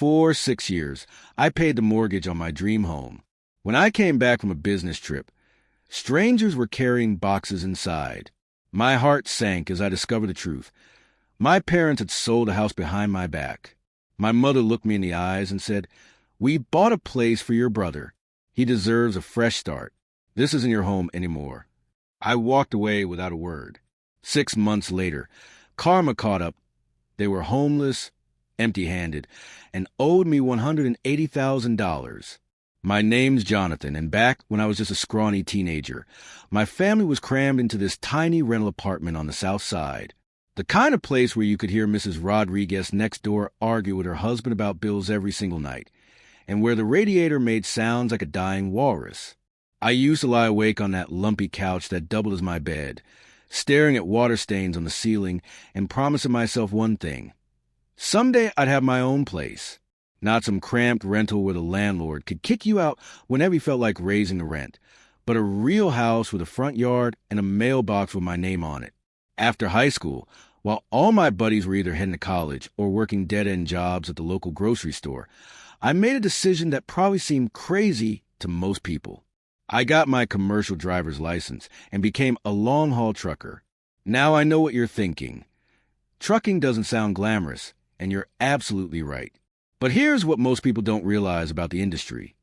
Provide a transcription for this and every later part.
For 6 years, I paid the mortgage on my dream home. When I came back from a business trip, strangers were carrying boxes inside. My heart sank as I discovered the truth. My parents had sold a house behind my back. My mother looked me in the eyes and said, "We bought a place for your brother. He deserves a fresh start. This isn't your home anymore." I walked away without a word. 6 months later, karma caught up. They were homeless, empty-handed, and owed me $180,000. My name's Jonathan, and back when I was just a scrawny teenager, my family was crammed into this tiny rental apartment on the south side. The kind of place where you could hear Mrs. Rodriguez next door argue with her husband about bills every single night, and where the radiator made sounds like a dying walrus. I used to lie awake on that lumpy couch that doubled as my bed, staring at water stains on the ceiling and promising myself one thing. Someday I'd have my own place, not some cramped rental where the landlord could kick you out whenever he felt like raising the rent, but a real house with a front yard and a mailbox with my name on it. After high school, while all my buddies were either heading to college or working dead-end jobs at the local grocery store, I made a decision that probably seemed crazy to most people. I got my commercial driver's license and became a long-haul trucker. Now I know what you're thinking. Trucking doesn't sound glamorous, and you're absolutely right. But here's what most people don't realize about the industry.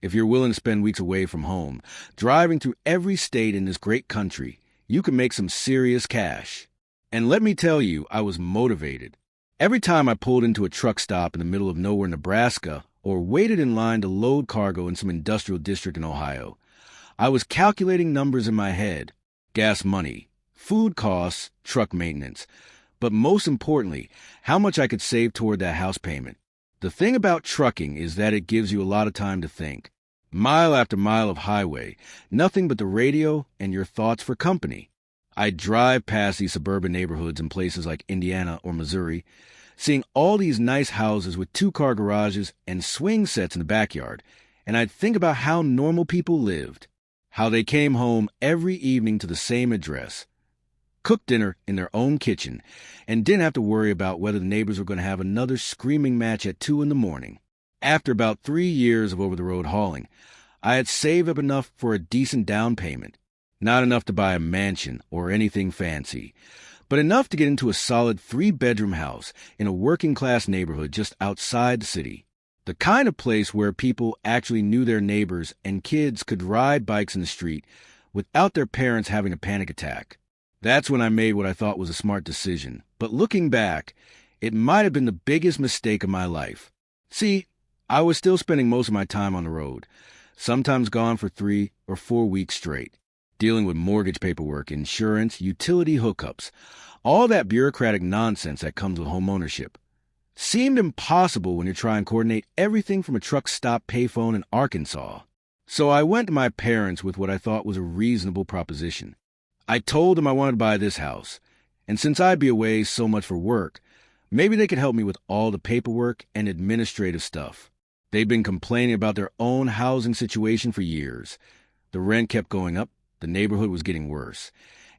If you're willing to spend weeks away from home, driving through every state in this great country, you can make some serious cash. And let me tell you, I was motivated. Every time I pulled into a truck stop in the middle of nowhere, Nebraska, or waited in line to load cargo in some industrial district in Ohio, I was calculating numbers in my head. Gas money, food costs, truck maintenance, but most importantly, how much I could save toward that house payment. The thing about trucking is that it gives you a lot of time to think. Mile after mile of highway, nothing but the radio and your thoughts for company. I'd drive past these suburban neighborhoods in places like Indiana or Missouri, seeing all these nice houses with 2-car garages and swing sets in the backyard, and I'd think about how normal people lived, how they came home every evening to the same address, cooked dinner in their own kitchen, and didn't have to worry about whether the neighbors were going to have another screaming match at 2 in the morning. After about 3 years of over-the-road hauling, I had saved up enough for a decent down payment. Not enough to buy a mansion or anything fancy, but enough to get into a solid 3-bedroom house in a working-class neighborhood just outside the city. The kind of place where people actually knew their neighbors and kids could ride bikes in the street without their parents having a panic attack. That's when I made what I thought was a smart decision. But looking back, it might have been the biggest mistake of my life. See, I was still spending most of my time on the road, sometimes gone for 3 or 4 weeks straight, dealing with mortgage paperwork, insurance, utility hookups, all that bureaucratic nonsense that comes with homeownership. Seemed impossible when you try and coordinate everything from a truck stop payphone in Arkansas. So I went to my parents with what I thought was a reasonable proposition. I told them I wanted to buy this house, and since I'd be away so much for work, maybe they could help me with all the paperwork and administrative stuff. They'd been complaining about their own housing situation for years. The rent kept going up, the neighborhood was getting worse,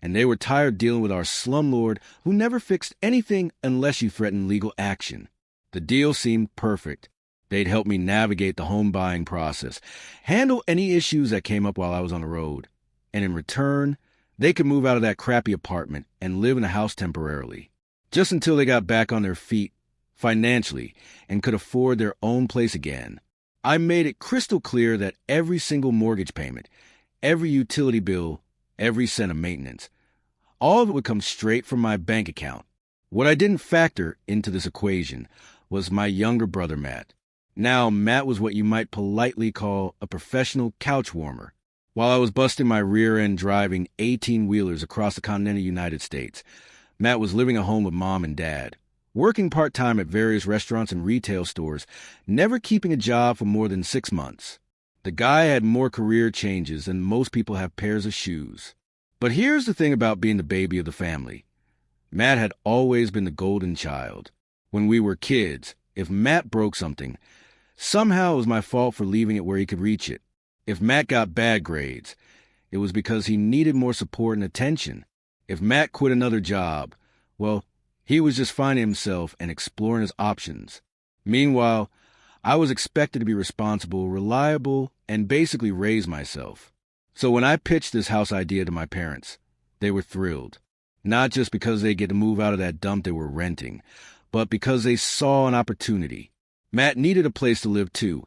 and they were tired dealing with our slumlord who never fixed anything unless you threatened legal action. The deal seemed perfect. They'd help me navigate the home buying process, handle any issues that came up while I was on the road, and in return, they could move out of that crappy apartment and live in a house temporarily, just until they got back on their feet financially and could afford their own place again. I made it crystal clear that every single mortgage payment, every utility bill, every cent of maintenance, all of it would come straight from my bank account. What I didn't factor into this equation was my younger brother, Matt. Now, Matt was what you might politely call a professional couch warmer. While I was busting my rear end driving 18-wheelers across the continental United States, Matt was living at home with Mom and Dad, working part-time at various restaurants and retail stores, never keeping a job for more than 6 months. The guy had more career changes than most people have pairs of shoes. But here's the thing about being the baby of the family. Matt had always been the golden child. When we were kids, if Matt broke something, somehow it was my fault for leaving it where he could reach it. If Matt got bad grades, it was because he needed more support and attention. If Matt quit another job, well, he was just finding himself and exploring his options. Meanwhile, I was expected to be responsible, reliable, and basically raise myself. So when I pitched this house idea to my parents, they were thrilled. Not just because they get to move out of that dump they were renting, but because they saw an opportunity. Matt needed a place to live too,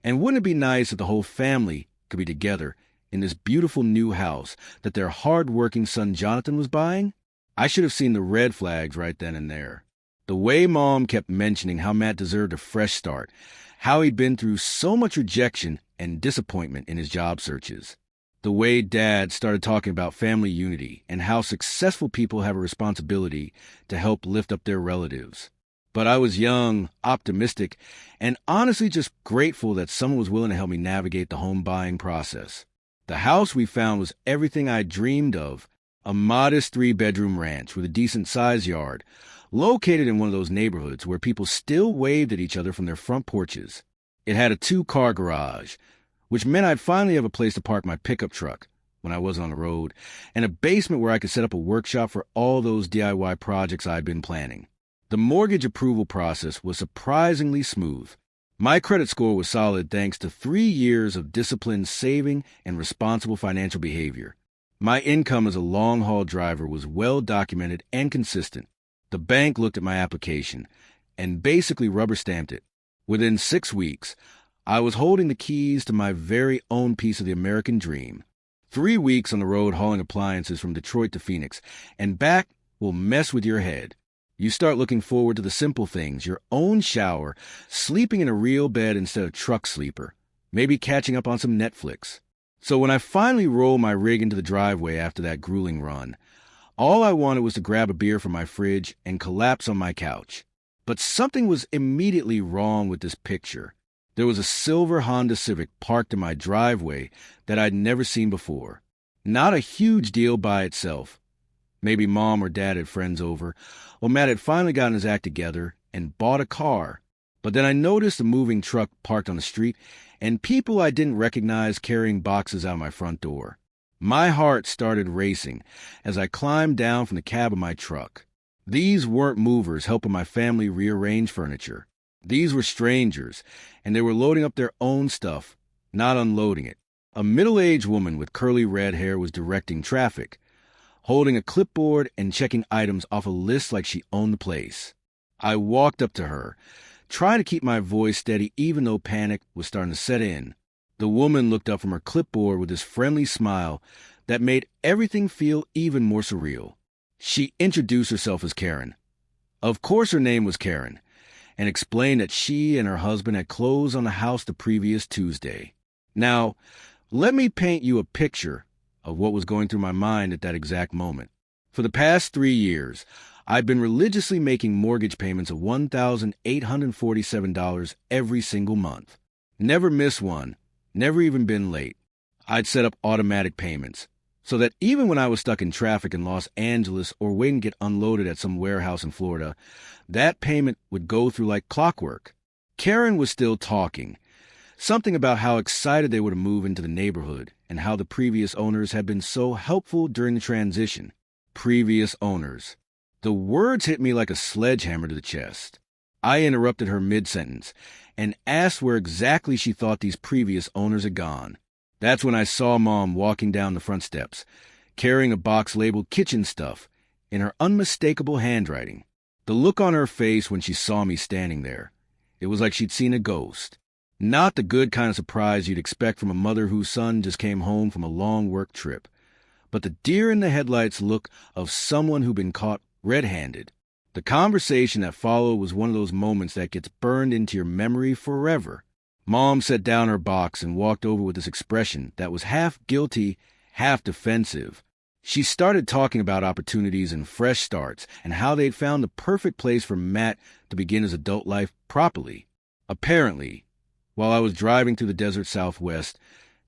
and wouldn't it be nice if the whole family could be together in this beautiful new house that their hard-working son Jonathan was buying? I should have seen the red flags right then and there. The way Mom kept mentioning how Matt deserved a fresh start, how he'd been through so much rejection and disappointment in his job searches. The way Dad started talking about family unity and how successful people have a responsibility to help lift up their relatives. But I was young, optimistic, and honestly just grateful that someone was willing to help me navigate the home buying process. The house we found was everything I dreamed of, a modest 3-bedroom ranch with a decent-sized yard, located in one of those neighborhoods where people still waved at each other from their front porches. It had a 2-car garage, which meant I'd finally have a place to park my pickup truck when I wasn't on the road, and a basement where I could set up a workshop for all those DIY projects I'd been planning. The mortgage approval process was surprisingly smooth. My credit score was solid thanks to 3 years of disciplined saving and responsible financial behavior. My income as a long-haul driver was well documented and consistent. The bank looked at my application and basically rubber-stamped it. Within 6 weeks, I was holding the keys to my very own piece of the American dream. 3 weeks on the road hauling appliances from Detroit to Phoenix and back will mess with your head. You start looking forward to the simple things, your own shower, sleeping in a real bed instead of truck sleeper, maybe catching up on some Netflix. So when I finally rolled my rig into the driveway after that grueling run, all I wanted was to grab a beer from my fridge and collapse on my couch. But something was immediately wrong with this picture. There was a silver Honda Civic parked in my driveway that I'd never seen before. Not a huge deal by itself. Maybe Mom or Dad had friends over, or Matt had finally gotten his act together and bought a car. But then I noticed a moving truck parked on the street and people I didn't recognize carrying boxes out my front door. My heart started racing as I climbed down from the cab of my truck. These weren't movers helping my family rearrange furniture. These were strangers, and they were loading up their own stuff, not unloading it. A middle-aged woman with curly red hair was directing traffic, holding a clipboard and checking items off a list like she owned the place. I walked up to her, trying to keep my voice steady even though panic was starting to set in. The woman looked up from her clipboard with this friendly smile that made everything feel even more surreal. She introduced herself as Karen. Of course her name was Karen, and explained that she and her husband had closed on the house the previous Tuesday. Now, let me paint you a picture of what was going through my mind at that exact moment. For the past 3 years, I've been religiously making mortgage payments of $1,847 every single month. Never missed one, never even been late. I'd set up automatic payments, so that even when I was stuck in traffic in Los Angeles or waiting to get unloaded at some warehouse in Florida, that payment would go through like clockwork. Karen was still talking. Something about how excited they were to move into the neighborhood and how the previous owners had been so helpful during the transition. Previous owners. The words hit me like a sledgehammer to the chest. I interrupted her mid-sentence and asked where exactly she thought these previous owners had gone. That's when I saw Mom walking down the front steps, carrying a box labeled kitchen stuff in her unmistakable handwriting. The look on her face when she saw me standing there, it was like she'd seen a ghost. Not the good kind of surprise you'd expect from a mother whose son just came home from a long work trip, but the deer-in-the-headlights look of someone who'd been caught red-handed. The conversation that followed was one of those moments that gets burned into your memory forever. Mom set down her box and walked over with this expression that was half guilty, half defensive. She started talking about opportunities and fresh starts and how they'd found the perfect place for Matt to begin his adult life properly. Apparently, while I was driving through the desert Southwest,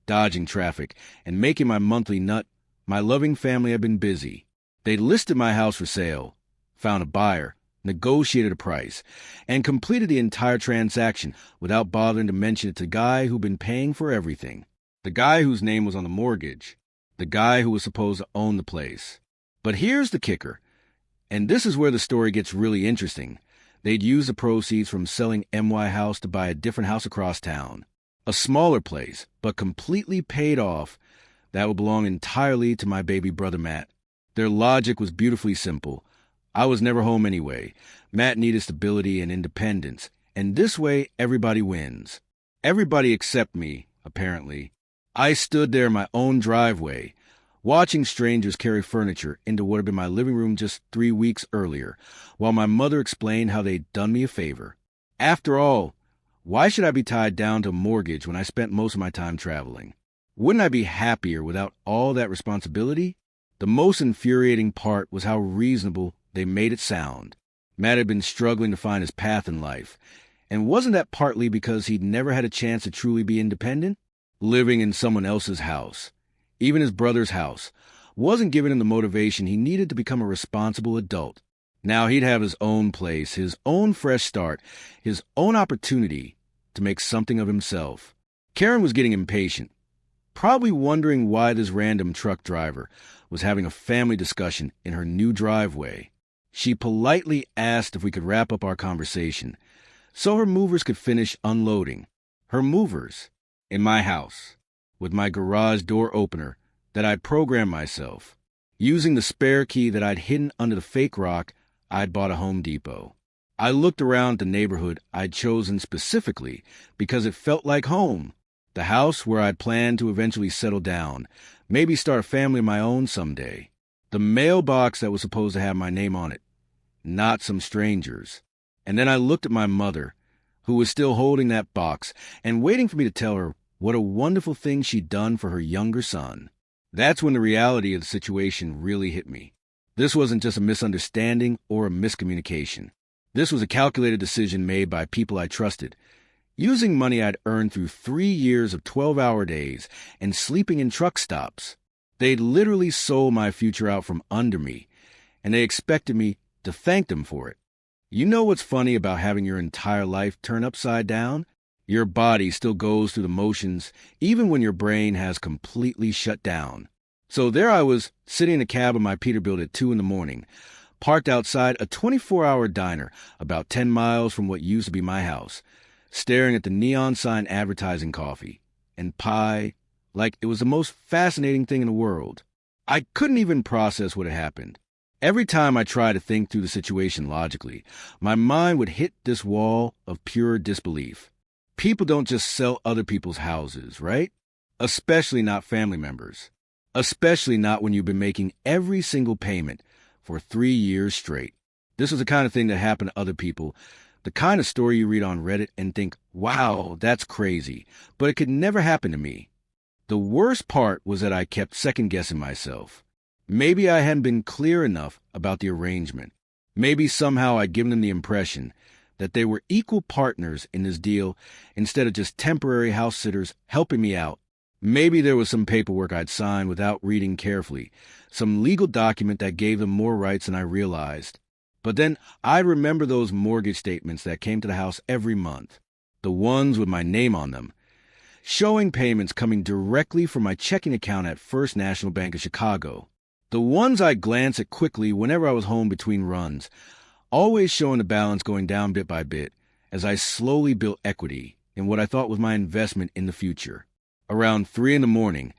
dodging traffic, and making my monthly nut, my loving family had been busy. They'd listed my house for sale, found a buyer, negotiated a price, and completed the entire transaction without bothering to mention it to the guy who'd been paying for everything. The guy whose name was on the mortgage. The guy who was supposed to own the place. But here's the kicker, and this is where the story gets really interesting. They'd use the proceeds from selling MY House to buy a different house across town. A smaller place, but completely paid off, that would belong entirely to my baby brother Matt. Their logic was beautifully simple. I was never home anyway. Matt needed stability and independence, and this way everybody wins. Everybody except me, apparently. I stood there in my own driveway, watching strangers carry furniture into what had been my living room just 3 weeks earlier, while my mother explained how they'd done me a favor. After all, why should I be tied down to a mortgage when I spent most of my time traveling? Wouldn't I be happier without all that responsibility? The most infuriating part was how reasonable they made it sound. Matt had been struggling to find his path in life, and wasn't that partly because he'd never had a chance to truly be independent? Living in someone else's house, even his brother's house, wasn't giving him the motivation he needed to become a responsible adult. Now he'd have his own place, his own fresh start, his own opportunity to make something of himself. Karen was getting impatient, probably wondering why this random truck driver was having a family discussion in her new driveway. She politely asked if we could wrap up our conversation so her movers could finish unloading. Her movers in my house, with my garage door opener that I'd programmed myself, using the spare key that I'd hidden under the fake rock I'd bought at Home Depot. I looked around the neighborhood I'd chosen specifically because it felt like home, the house where I'd planned to eventually settle down, maybe start a family of my own someday. The mailbox that was supposed to have my name on it, not some strangers. And then I looked at my mother, who was still holding that box and waiting for me to tell her what a wonderful thing she'd done for her younger son. That's when the reality of the situation really hit me. This wasn't just a misunderstanding or a miscommunication. This was a calculated decision made by people I trusted, using money I'd earned through 3 years of 12-hour days and sleeping in truck stops. They'd literally sold my future out from under me, and they expected me to thank them for it. You know what's funny about having your entire life turned upside down? Your body still goes through the motions, even when your brain has completely shut down. So there I was, sitting in a cab of my Peterbilt at 2 a.m, parked outside a 24-hour diner about 10 miles from what used to be my house, staring at the neon sign advertising coffee and pie like it was the most fascinating thing in the world. I couldn't even process what had happened. Every time I tried to think through the situation logically, my mind would hit this wall of pure disbelief. People don't just sell other people's houses, right? Especially not family members. Especially not when you've been making every single payment for 3 years straight. This was the kind of thing that happened to other people, the kind of story you read on Reddit and think, wow, that's crazy, but it could never happen to me. The worst part was that I kept second-guessing myself. Maybe I hadn't been clear enough about the arrangement. Maybe somehow I'd given them the impression that they were equal partners in this deal instead of just temporary house sitters helping me out. Maybe there was some paperwork I'd signed without reading carefully, some legal document that gave them more rights than I realized. But then I'd remember those mortgage statements that came to the house every month, the ones with my name on them, showing payments coming directly from my checking account at First National Bank of Chicago. The ones I glanced at quickly whenever I was home between runs, always showing the balance going down bit by bit as I slowly built equity in what I thought was my investment in the future. Around 3 a.m,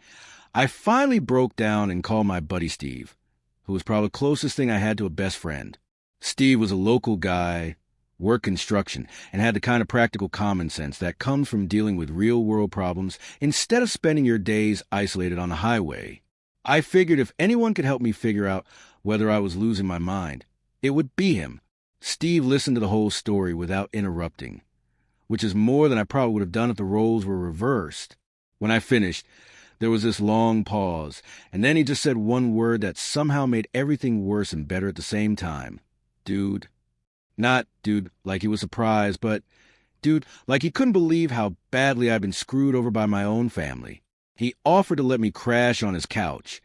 I finally broke down and called my buddy Steve, who was probably the closest thing I had to a best friend. Steve was a local guy, worked construction, and had the kind of practical common sense that comes from dealing with real-world problems instead of spending your days isolated on the highway. I figured if anyone could help me figure out whether I was losing my mind, it would be him. Steve listened to the whole story without interrupting, which is more than I probably would have done if the roles were reversed. When I finished, there was this long pause, and then he just said one word that somehow made everything worse and better at the same time. Dude. Not dude like he was surprised, but dude like he couldn't believe how badly I'd been screwed over by my own family. He offered to let me crash on his couch,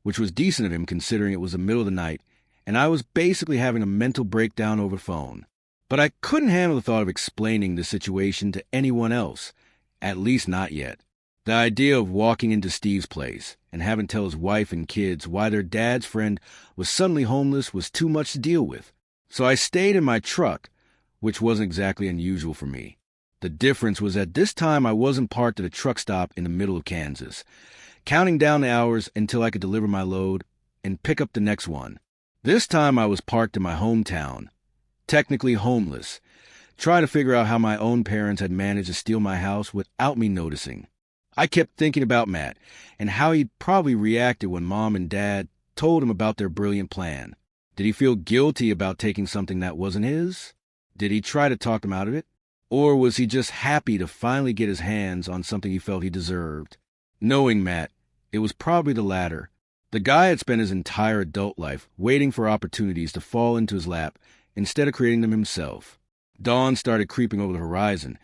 which was decent of him considering it was the middle of the night, and I was basically having a mental breakdown over the phone. But I couldn't handle the thought of explaining the situation to anyone else, at least not yet. The idea of walking into Steve's place and having to tell his wife and kids why their dad's friend was suddenly homeless was too much to deal with. So I stayed in my truck, which wasn't exactly unusual for me. The difference was that this time I wasn't parked at a truck stop in the middle of Kansas, counting down the hours until I could deliver my load and pick up the next one. This time I was parked in my hometown, technically homeless, trying to figure out how my own parents had managed to steal my house without me noticing. I kept thinking about Matt and how he'd probably reacted when Mom and Dad told him about their brilliant plan. Did he feel guilty about taking something that wasn't his? Did he try to talk them out of it? Or was he just happy to finally get his hands on something he felt he deserved? Knowing Matt, it was probably the latter. The guy had spent his entire adult life waiting for opportunities to fall into his lap instead of creating them himself. Dawn started creeping over the horizon,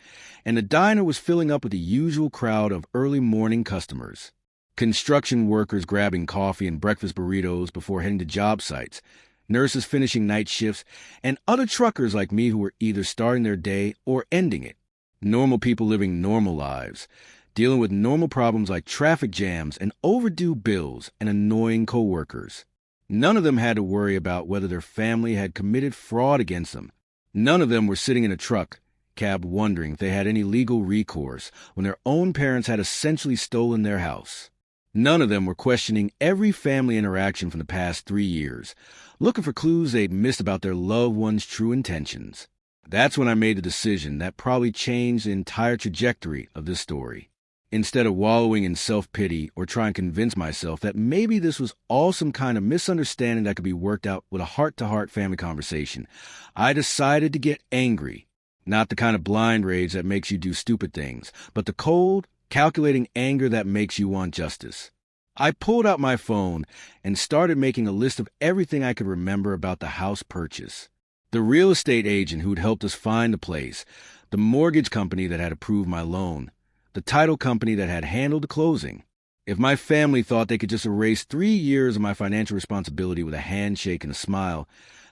and the diner was filling up with the usual crowd of early morning customers. Construction workers grabbing coffee and breakfast burritos before heading to job sites, nurses finishing night shifts, and other truckers like me who were either starting their day or ending it. Normal people living normal lives, dealing with normal problems like traffic jams and overdue bills and annoying coworkers. None of them had to worry about whether their family had committed fraud against them. None of them were sitting in a truck cab wondering if they had any legal recourse when their own parents had essentially stolen their house. None of them were questioning every family interaction from the past 3 years, looking for clues they'd missed about their loved one's true intentions. That's when I made the decision that probably changed the entire trajectory of this story. Instead of wallowing in self-pity or trying to convince myself that maybe this was all some kind of misunderstanding that could be worked out with a heart-to-heart family conversation, I decided to get angry. Not the kind of blind rage that makes you do stupid things, but the cold, calculating anger that makes you want justice. I pulled out my phone and started making a list of everything I could remember about the house purchase. The real estate agent who'd helped us find the place, the mortgage company that had approved my loan, the title company that had handled the closing. If my family thought they could just erase 3 years of my financial responsibility with a handshake and a smile,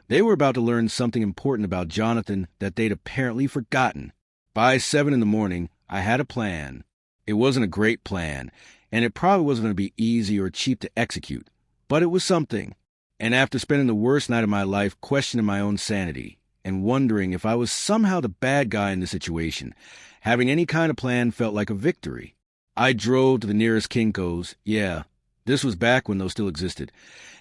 they were about to learn something important about Jonathan that they'd apparently forgotten. By 7 in the morning, I had a plan. It wasn't a great plan, and it probably wasn't going to be easy or cheap to execute, but it was something. And after spending the worst night of my life questioning my own sanity and wondering if I was somehow the bad guy in the situation, having any kind of plan felt like a victory. I drove to the nearest Kinko's, this was back when those still existed,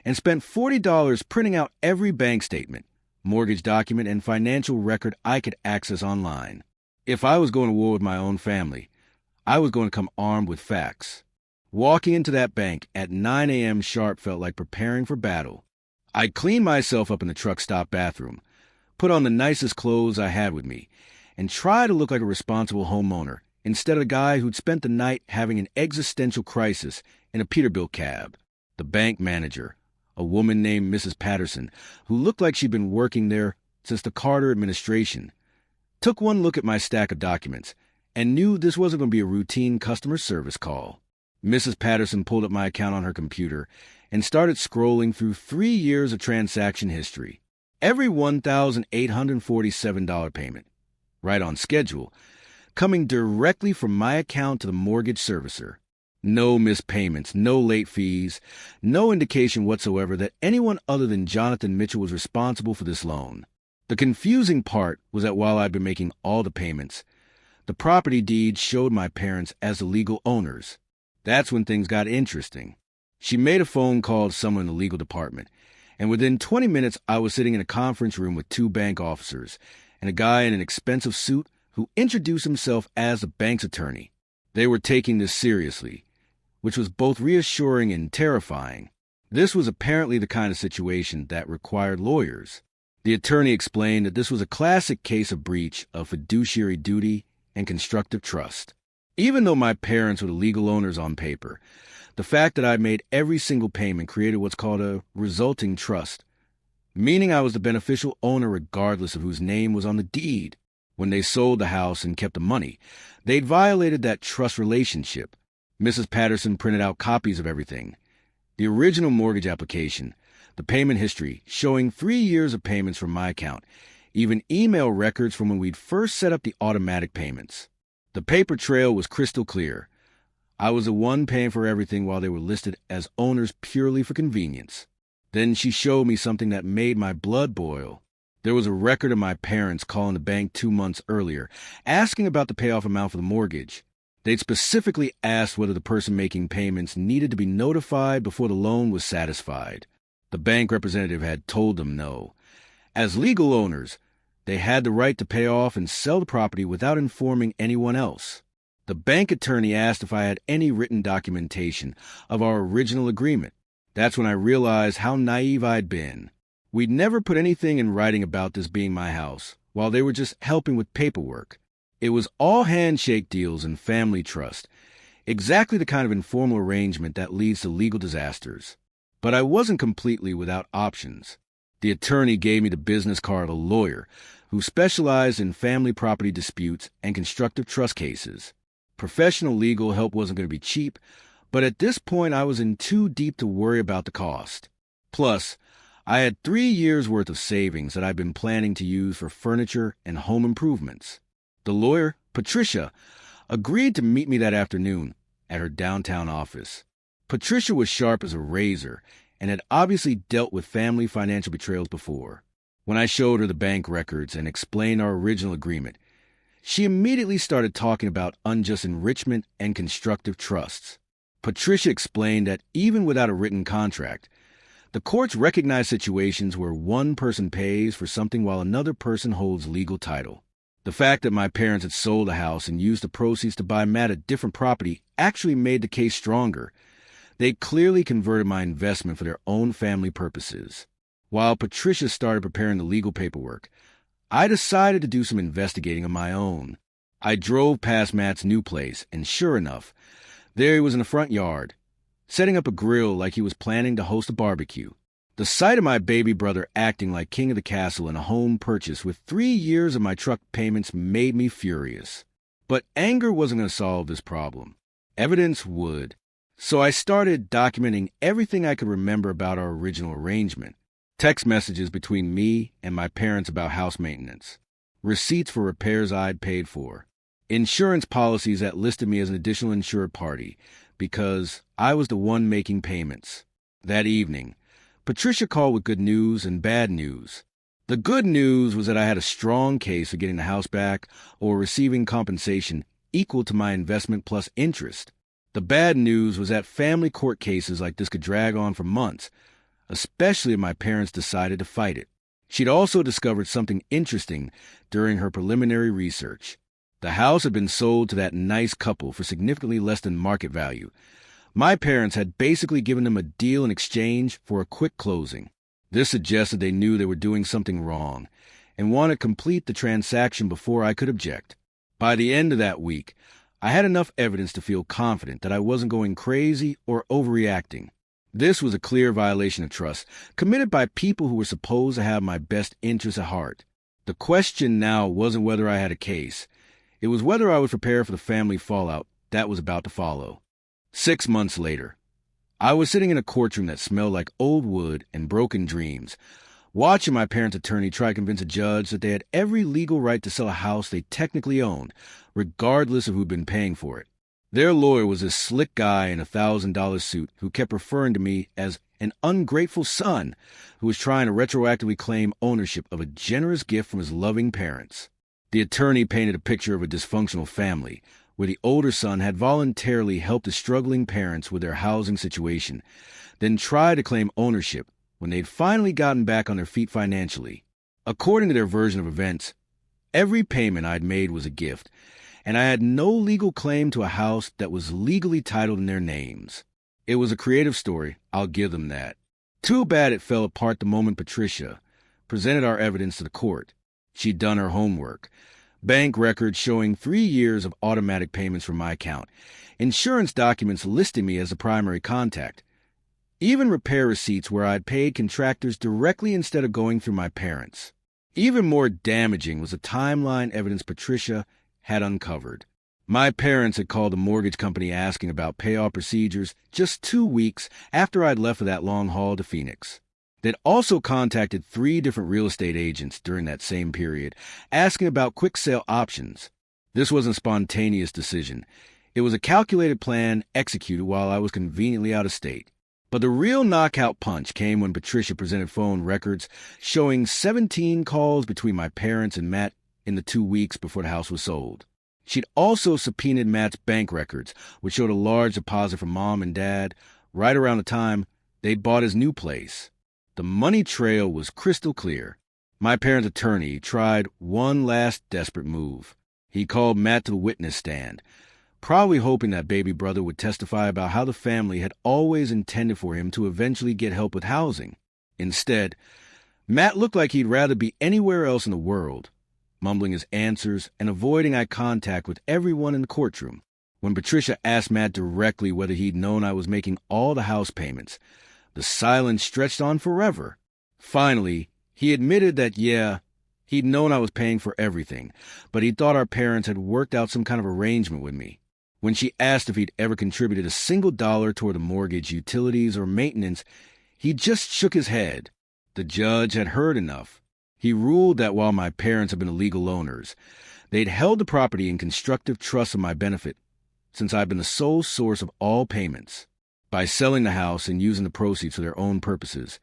and spent $40 printing out every bank statement, mortgage document, and financial record I could access online. If I was going to war with my own family, I was going to come armed with facts. Walking into that bank at 9 a.m. sharp felt like preparing for battle. I cleaned myself up in the truck stop bathroom, put on the nicest clothes I had with me, and tried to look like a responsible homeowner instead of a guy who'd spent the night having an existential crisis in a Peterbilt cab. The bank manager, a woman named Mrs. Patterson, who looked like she'd been working there since the Carter administration, took one look at my stack of documents and knew this wasn't going to be a routine customer service call. Mrs. Patterson pulled up my account on her computer and started scrolling through 3 years of transaction history. Every $1,847 payment, right on schedule, coming directly from my account to the mortgage servicer. No missed payments, no late fees, no indication whatsoever that anyone other than Jonathan Mitchell was responsible for this loan. The confusing part was that while I'd been making all the payments, the property deed showed my parents as the legal owners. That's when things got interesting. She made a phone call to someone in the legal department, and within 20 minutes I was sitting in a conference room with 2 bank officers and a guy in an expensive suit who introduced himself as the bank's attorney. They were taking this seriously, which was both reassuring and terrifying. This was apparently the kind of situation that required lawyers. The attorney explained that this was a classic case of breach of fiduciary duty and constructive trust. Even though my parents were the legal owners on paper, the fact that I made every single payment created what's called a resulting trust, meaning I was the beneficial owner regardless of whose name was on the deed. When they sold the house and kept the money, they'd violated that trust relationship. Mrs. Patterson printed out copies of everything. The original mortgage application, the payment history showing 3 years of payments from my account, even email records from when we'd first set up the automatic payments. The paper trail was crystal clear. I was the one paying for everything while they were listed as owners purely for convenience. Then she showed me something that made my blood boil. There was a record of my parents calling the bank 2 months earlier, asking about the payoff amount for the mortgage. They'd specifically asked whether the person making payments needed to be notified before the loan was satisfied. The bank representative had told them no. As legal owners, they had the right to pay off and sell the property without informing anyone else. The bank attorney asked if I had any written documentation of our original agreement. That's when I realized how naive I'd been. We'd never put anything in writing about this being my house, while they were just helping with paperwork. It was all handshake deals and family trust, exactly the kind of informal arrangement that leads to legal disasters. But I wasn't completely without options. The attorney gave me the business card of a lawyer who specialized in family property disputes and constructive trust cases. Professional legal help wasn't going to be cheap, but at this point I was in too deep to worry about the cost. Plus, I had 3 years' worth of savings that I'd been planning to use for furniture and home improvements. The lawyer, Patricia, agreed to meet me that afternoon at her downtown office. Patricia was sharp as a razor and had obviously dealt with family financial betrayals before. When I showed her the bank records and explained our original agreement, she immediately started talking about unjust enrichment and constructive trusts. Patricia explained that even without a written contract, the courts recognize situations where one person pays for something while another person holds legal title. The fact that my parents had sold a house and used the proceeds to buy Matt a different property actually made the case stronger. They clearly converted my investment for their own family purposes. While Patricia started preparing the legal paperwork, I decided to do some investigating of my own. I drove past Matt's new place, and sure enough, there he was in the front yard, setting up a grill like he was planning to host a barbecue. The sight of my baby brother acting like king of the castle in a home purchase with 3 years of my truck payments made me furious. But anger wasn't going to solve this problem. Evidence would. So I started documenting everything I could remember about our original arrangement. Text messages between me and my parents about house maintenance. Receipts for repairs I'd paid for. Insurance policies that listed me as an additional insured party because I was the one making payments. That evening, Patricia called with good news and bad news. The good news was that I had a strong case for getting the house back or receiving compensation equal to my investment plus interest. The bad news was that family court cases like this could drag on for months, especially if my parents decided to fight it. She'd also discovered something interesting during her preliminary research. The house had been sold to that nice couple for significantly less than market value. My parents had basically given them a deal in exchange for a quick closing. This suggested they knew they were doing something wrong and wanted to complete the transaction before I could object. By the end of that week, I had enough evidence to feel confident that I wasn't going crazy or overreacting. This was a clear violation of trust, committed by people who were supposed to have my best interests at heart. The question now wasn't whether I had a case. It was whether I was prepared for the family fallout that was about to follow. 6 months later, I was sitting in a courtroom that smelled like old wood and broken dreams, watching my parents' attorney try to convince a judge that they had every legal right to sell a house they technically owned, regardless of who'd been paying for it. Their lawyer was this slick guy in a $1,000 suit who kept referring to me as an ungrateful son who was trying to retroactively claim ownership of a generous gift from his loving parents. The attorney painted a picture of a dysfunctional family, where the older son had voluntarily helped the struggling parents with their housing situation, then tried to claim ownership when they'd finally gotten back on their feet financially. According to their version of events, every payment I'd made was a gift, and I had no legal claim to a house that was legally titled in their names. It was a creative story, I'll give them that. Too bad it fell apart the moment Patricia presented our evidence to the court. She'd done her homework. Bank records showing 3 years of automatic payments from my account. Insurance documents listing me as the primary contact. Even repair receipts where I'd paid contractors directly instead of going through my parents. Even more damaging was the timeline evidence Patricia had uncovered. My parents had called the mortgage company asking about payoff procedures just 2 weeks after I'd left for that long haul to Phoenix. They'd also contacted 3 different real estate agents during that same period, asking about quick sale options. This wasn't a spontaneous decision. It was a calculated plan executed while I was conveniently out of state. But the real knockout punch came when Patricia presented phone records showing 17 calls between my parents and Matt in the 2 weeks before the house was sold. She'd also subpoenaed Matt's bank records, which showed a large deposit from Mom and Dad right around the time they'd bought his new place. The money trail was crystal clear. My parents' attorney tried one last desperate move. He called Matt to the witness stand, probably hoping that baby brother would testify about how the family had always intended for him to eventually get help with housing. Instead, Matt looked like he'd rather be anywhere else in the world, mumbling his answers and avoiding eye contact with everyone in the courtroom. When Patricia asked Matt directly whether he'd known I was making all the house payments, the silence stretched on forever. Finally, he admitted that, yeah, he'd known I was paying for everything, but he thought our parents had worked out some kind of arrangement with me. When she asked if he'd ever contributed a single dollar toward the mortgage, utilities, or maintenance, he just shook his head. The judge had heard enough. He ruled that while my parents had been the legal owners, they'd held the property in constructive trust for my benefit, since I'd been the sole source of all payments. By selling the house and using the proceeds for their own purposes,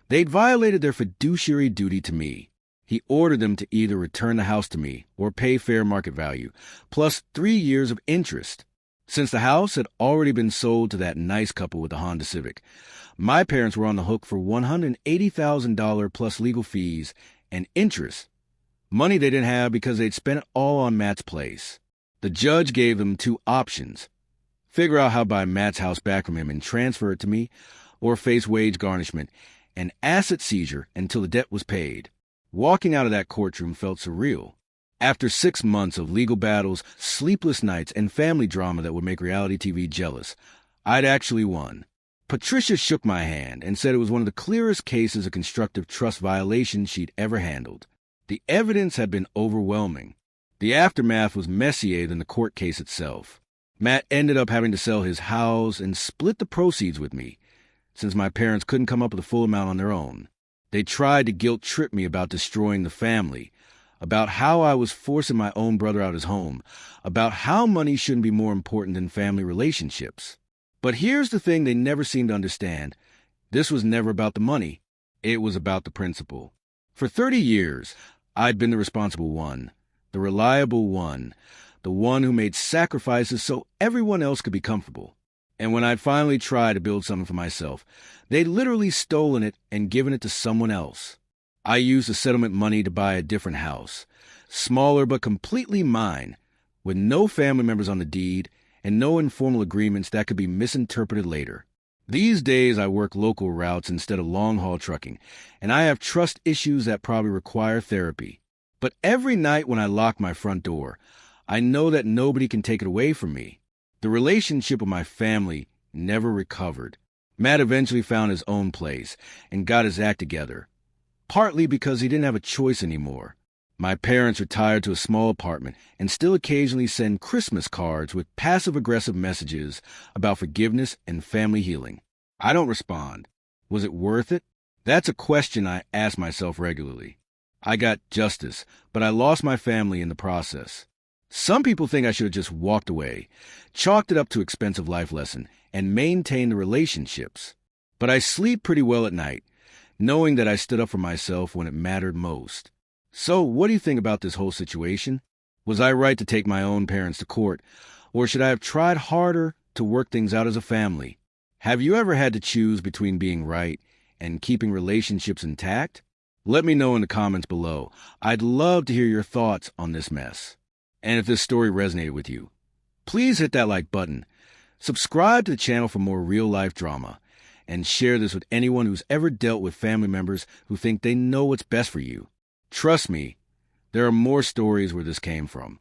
they'd violated their fiduciary duty to me. He ordered them to either return the house to me or pay fair market value, plus 3 years of interest. Since the house had already been sold to that nice couple with the Honda Civic, my parents were on the hook for $180,000 plus legal fees and interest, money they didn't have because they'd spent it all on Matt's place. The judge gave them 2 options: figure out how to buy Matt's house back from him and transfer it to me, or face wage garnishment and asset seizure until the debt was paid. Walking out of that courtroom felt surreal. After 6 months of legal battles, sleepless nights, and family drama that would make reality TV jealous, I'd actually won. Patricia shook my hand and said it was one of the clearest cases of constructive trust violation she'd ever handled. The evidence had been overwhelming. The aftermath was messier than the court case itself. Matt ended up having to sell his house and split the proceeds with me, since my parents couldn't come up with a full amount on their own. They tried to guilt-trip me about destroying the family, about how I was forcing my own brother out of his home, about how money shouldn't be more important than family relationships. But here's the thing they never seemed to understand. This was never about the money. It was about the principle. For 30 years, I'd been the responsible one, the reliable one, the one who made sacrifices so everyone else could be comfortable. And when I'd finally tried to build something for myself, they'd literally stolen it and given it to someone else. I used the settlement money to buy a different house, smaller but completely mine, with no family members on the deed and no informal agreements that could be misinterpreted later. These days I work local routes instead of long-haul trucking, and I have trust issues that probably require therapy. But every night when I lock my front door, I know that nobody can take it away from me. The relationship with my family never recovered. Matt eventually found his own place and got his act together, partly because he didn't have a choice anymore. My parents retired to a small apartment and still occasionally send Christmas cards with passive-aggressive messages about forgiveness and family healing. I don't respond. Was it worth it? That's a question I ask myself regularly. I got justice, but I lost my family in the process. Some people think I should have just walked away, chalked it up to expensive life lesson, and maintained the relationships. But I sleep pretty well at night, knowing that I stood up for myself when it mattered most. So, what do you think about this whole situation? Was I right to take my own parents to court, or should I have tried harder to work things out as a family? Have you ever had to choose between being right and keeping relationships intact? Let me know in the comments below. I'd love to hear your thoughts on this mess. And if this story resonated with you, please hit that like button, subscribe to the channel for more real-life drama, and share this with anyone who's ever dealt with family members who think they know what's best for you. Trust me, there are more stories where this came from.